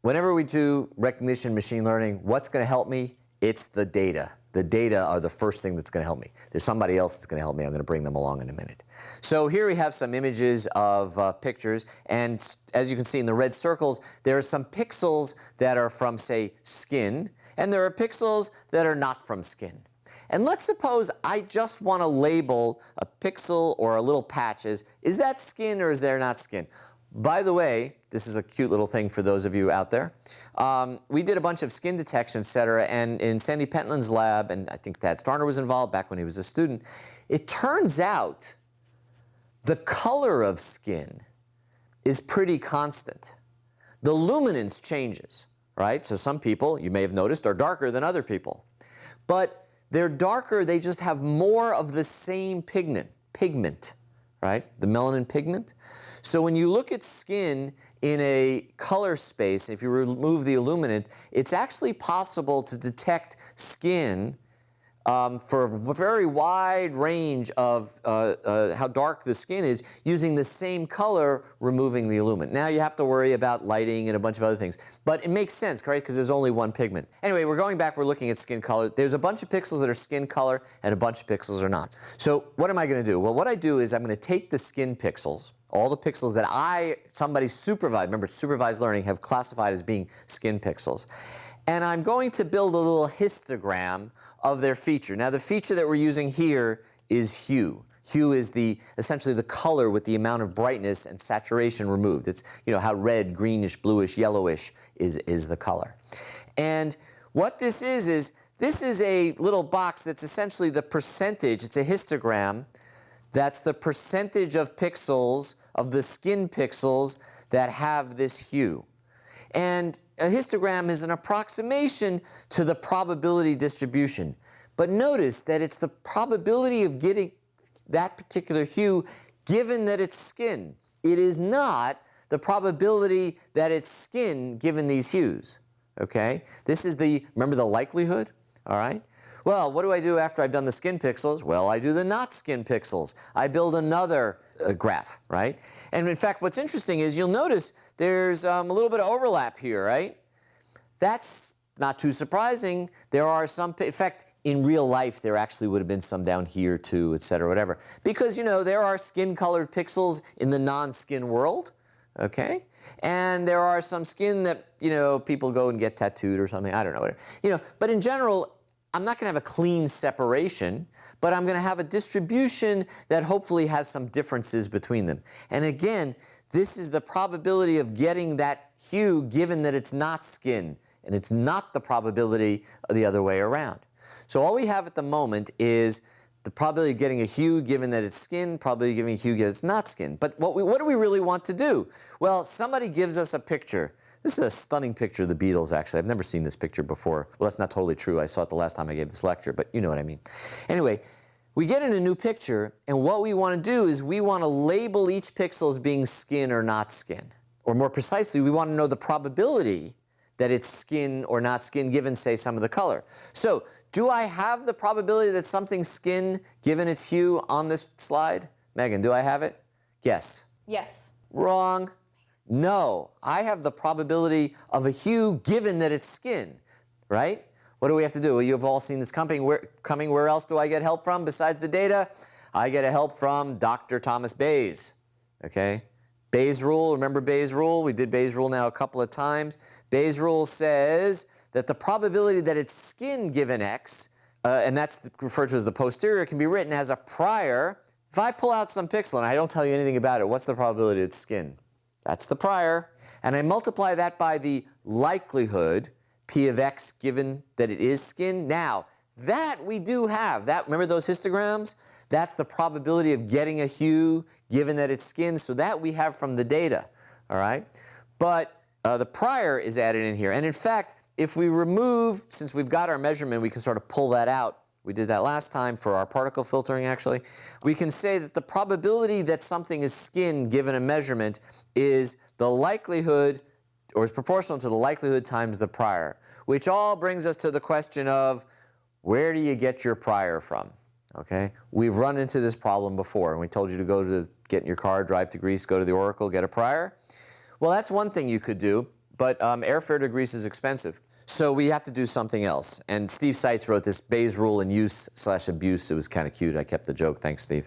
whenever we do recognition machine learning, what's going to help me? It's the data. The data are the first thing that's going to help me. There's somebody else that's going to help me. I'm going to bring them along in a minute. So here we have some images of pictures, and as you can see in the red circles, there are some pixels that are from, say, skin, and there are pixels that are not from skin. And let's suppose I just want to label a pixel or a little patch as, is that skin or is there not skin? By the way, this is a cute little thing for those of you out there. We did a bunch of skin detection, et cetera, and in Sandy Pentland's lab, and I think Thad Starner was involved back when he was a student, it turns out the color of skin is pretty constant. The luminance changes, right? So some people, you may have noticed, are darker than other people. But they're darker, they just have more of the same pigment, right? The melanin pigment. So when you look at skin in a color space, if you remove the illuminant, it's actually possible to detect skin for a very wide range of how dark the skin is using the same color, removing the illuminant. Now you have to worry about lighting and a bunch of other things. But it makes sense, right? Because there's only one pigment. Anyway, we're going back, we're looking at skin color. There's a bunch of pixels that are skin color and a bunch of pixels are not. So what am I going to do? Well, what I do is I'm going to take the skin pixels, all the pixels that somebody supervised, remember supervised learning, have classified as being skin pixels. And I'm going to build a little histogram of their feature. Now the feature that we're using here is hue. Hue is essentially the color with the amount of brightness and saturation removed. It's, you know, how red, greenish, bluish, yellowish is the color. And what this is this is a little box that's essentially the percentage, it's a histogram, that's the percentage of pixels, of the skin pixels that have this hue. And a histogram is an approximation to the probability distribution. But notice that it's the probability of getting that particular hue given that it's skin. It is not the probability that it's skin given these hues. Okay? This is remember the likelihood? All right? Well, what do I do after I've done the skin pixels? Well, I do the not skin pixels. I build another graph, right? And in fact, what's interesting is you'll notice there's a little bit of overlap here, right? That's not too surprising. There are some, in fact, in real life, there actually would have been some down here too, et cetera, whatever. Because, you know, there are skin-colored pixels in the non-skin world, okay? And there are some skin that, you know, people go and get tattooed or something. I don't know, whatever. You know, but in general, I'm not going to have a clean separation, but I'm going to have a distribution that hopefully has some differences between them. And again, this is the probability of getting that hue given that it's not skin, and it's not the probability of the other way around. So all we have at the moment is the probability of getting a hue given that it's skin, probability of getting a hue given it's not skin. But what do we really want to do? Well, somebody gives us a picture. This is a stunning picture of the Beatles, actually. I've never seen this picture before. Well, that's not totally true. I saw it the last time I gave this lecture, but you know what I mean. Anyway, we get in a new picture, and what we want to do is we want to label each pixel as being skin or not skin. Or more precisely, we want to know the probability that it's skin or not skin given, say, some of the color. So do I have the probability that something's skin given its hue on this slide? Megan, do I have it? Guess. Yes. Wrong. No, I have the probability of a hue given that it's skin, right? What do we have to do? Well, you've all seen this coming. Where else do I get help from besides the data? I get help from Dr. Thomas Bayes, okay? Bayes' rule, remember Bayes' rule? We did Bayes' rule now a couple of times. Bayes' rule says that the probability that it's skin given X, and that's referred to as the posterior, can be written as a prior. If I pull out some pixel and I don't tell you anything about it, what's the probability it's skin? That's the prior. And I multiply that by the likelihood, P of X, given that it is skin. Now, that we do have. Remember those histograms? That's the probability of getting a hue given that it's skin. So that we have from the data, all right? But the prior is added in here. And in fact, if we remove, since we've got our measurement, we can sort of pull that out. We did that last time for our particle filtering, actually. We can say that the probability that something is skin given a measurement is the likelihood, or is proportional to the likelihood times the prior, which all brings us to the question of where do you get your prior from? Okay? We've run into this problem before, and we told you to get in your car, drive to Greece, go to the Oracle, get a prior. Well, that's one thing you could do. but airfare to Greece is expensive. So we have to do something else. And Steve Seitz wrote this Bayes rule in use/abuse. It was kind of cute. I kept the joke. Thanks, Steve.